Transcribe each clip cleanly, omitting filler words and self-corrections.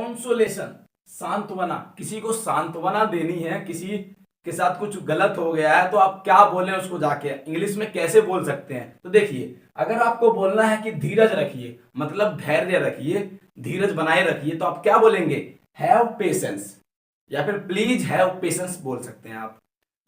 Consolation, सांत्वना, किसी को सांत्वना देनी है, किसी के साथ कुछ गलत हो गया है तो आप क्या बोलें उसको, जाके इंग्लिश में कैसे बोल सकते हैं। तो देखिए, अगर आपको बोलना है कि धीरज रखिए, मतलब धैर्य रखिए, धीरज बनाए रखिए, तो आप क्या बोलेंगे, हैव पेशेंस, या फिर प्लीज हैव पेशेंस बोल सकते हैं आप।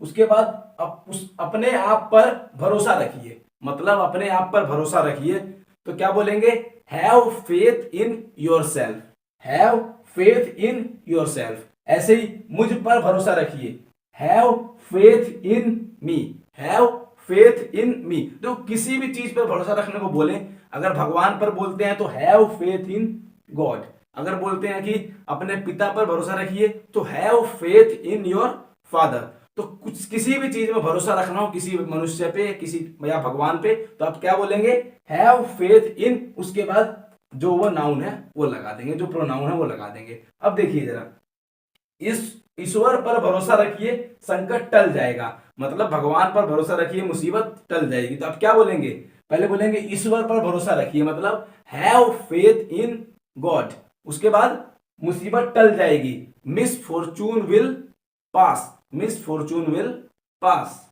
उसके बाद अपने आप पर भरोसा रखिए, मतलब अपने आप पर भरोसा रखिए, तो क्या बोलेंगे, have faith in yourself, have faith in yourself. ऐसे ही मुझ पर भरोसा रखिए, have faith in me, have faith in me. तो किसी भी चीज पर भरोसा रखने को बोले, अगर भगवान पर बोलते हैं तो हैव फेथ इन गॉड, अगर बोलते हैं कि अपने पिता पर भरोसा रखिए तो have faith in your father. तो कुछ किसी भी चीज में भरोसा रखना हो, किसी मनुष्य पे, किसी या भगवान पे, तो आप क्या बोलेंगे, हैव फेथ इन, उसके बाद जो वो नाउन है वो लगा देंगे, जो प्रोनाउन है वो लगा देंगे। अब देखिए जरा, इस ईश्वर पर भरोसा रखिए संकट टल जाएगा, मतलब भगवान पर भरोसा रखिए मुसीबत टल जाएगी। तो आप क्या बोलेंगे, पहले बोलेंगे ईश्वर पर भरोसा रखिए, मतलब हैव फेथ इन गॉड, उसके बाद मुसीबत टल जाएगी, miss Fortune will pass, miss Fortune will pass.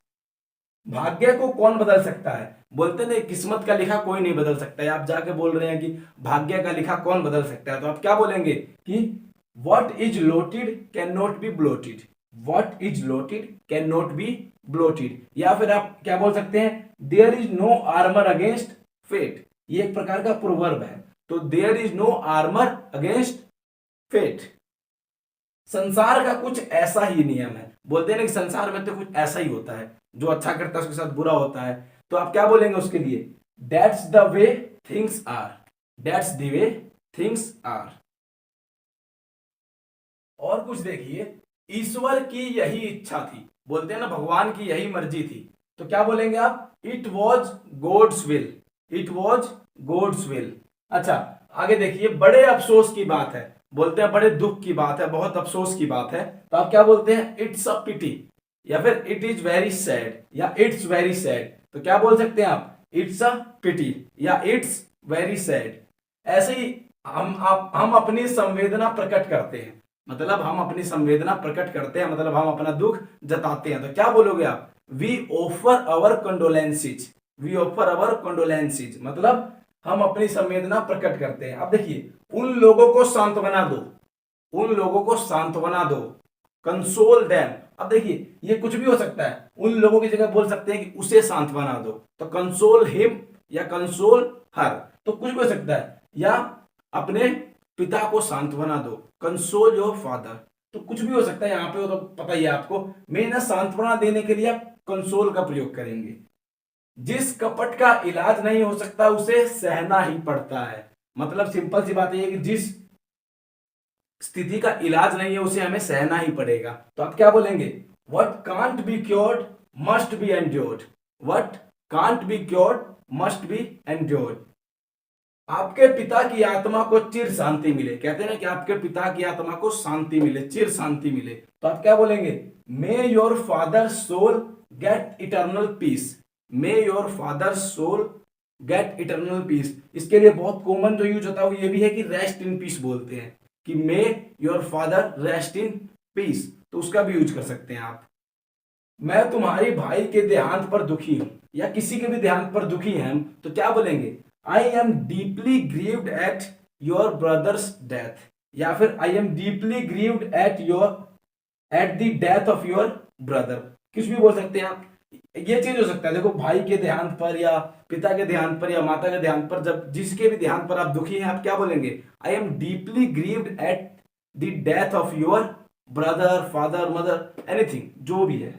भाग्य को कौन बदल सकता है, बोलते नहीं किस्मत का लिखा कोई नहीं बदल सकता है, आप जाके बोल रहे हैं कि भाग्य का लिखा कौन बदल सकता है, तो आप क्या बोलेंगे कि what is loaded cannot be bloated, what is loaded cannot be bloated। या फिर आप क्या बोल सकते हैं, there is no armor against fate, ये एक प्रकार का प्रोवर्ब है, तो there is no armor against fate। संसार का कुछ ऐसा ही नियम है, बोलते हैं ना कि संसार में तो कुछ ऐसा ही होता है, जो अच्छा करता है उसके साथ बुरा होता है, तो आप क्या बोलेंगे उसके लिए, that's the way things are, that's the way things are. और कुछ देखिए, ईश्वर की यही इच्छा थी, बोलते हैं ना भगवान की यही मर्जी थी, तो क्या बोलेंगे आप, it was God's will, it was God's will. अच्छा आगे देखिए, बड़े अफसोस की बात है, बोलते हैं बड़े दुख की बात है, बहुत अफसोस की बात है, तो आप क्या बोलते हैं, इट्स अ पिटी, या फिर इट इज वेरी सैड, या इट्स वेरी सैड। तो क्या बोल सकते हैं आप, इट्स अ पिटी या इट्स वेरी सैड। ऐसे ही हम अपनी संवेदना प्रकट करते हैं, मतलब हम अपनी संवेदना प्रकट करते हैं, मतलब हम अपना दुख जताते हैं, तो क्या बोलोगे आप, we offer our condolences, we offer our condolences, मतलब हम अपनी संवेदना प्रकट करते हैं। अब देखिए, उन लोगों को सांत्वना दो, उन लोगों को सांत्वना दो, कंसोल देम। अब देखिए, ये कुछ भी हो सकता है, उन लोगों की जगह बोल सकते हैं कि उसे सांत्वना दो, तो कंसोल हिम या कंसोल हर, तो कुछ भी हो सकता है, या अपने पिता को सांत्वना दो, कंसोल योर फादर, तो कुछ भी हो सकता है, यहाँ पे वो तो पता ही है आपको, मैं ना सांत्वना देने के लिए आप कंसोल का प्रयोग करेंगे। जिस कपट का इलाज नहीं हो सकता उसे सहना ही पड़ता है, मतलब सिंपल सी बात है कि जिस स्थिति का इलाज नहीं है उसे हमें सहना ही पड़ेगा। तो आप क्या बोलेंगे, what can't be cured must be endured, what can't be cured must be endured. आपके पिता की आत्मा को चिर शांति मिले, कहते हैं ना कि आपके पिता की आत्मा को शांति मिले, चिर शांति मिले, तो आप क्या बोलेंगे, may your father soul get eternal peace, may your father soul get eternal peace. इसके लिए बहुत कॉमन जो यूज होता है वो ये भी है कि रेस्ट इन पीस बोलते हैं, कि मे your father rest in peace, तो उसका भी यूज कर सकते हैं आप। मैं तुम्हारी भाई के देहांत पर दुखी हूं, या किसी के भी देहांत पर दुखी हैं हम, तो क्या बोलेंगे, I am deeply grieved at your brothers death, या फिर I am deeply grieved at the death of your brother, कुछ भी बोल सकते हैं आप। ये चीज हो सकता है, देखो भाई के देहांत पर या पिता के देहांत पर या माता के देहांत पर, जब जिसके भी देहांत पर आप दुखी हैं, आप क्या बोलेंगे, I am deeply grieved at the death of your brother, father, mother, anything, जो भी है।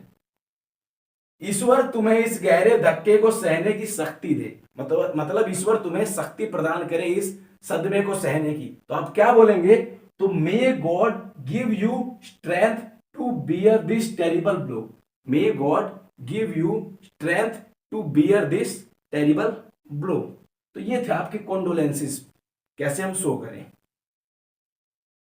ईश्वर तुम्हें इस गहरे धक्के को सहने की शक्ति दे, मतलब ईश्वर तुम्हें शक्ति प्रदान करे इस सदमे को सहने की, तो आप क्या बोलेंगे, तो may God give you strength to bear this terrible blow, may God give you strength to bear this terrible blow. तो ये थे आपके कॉन्डोलेंसेस, कैसे हम शो करें।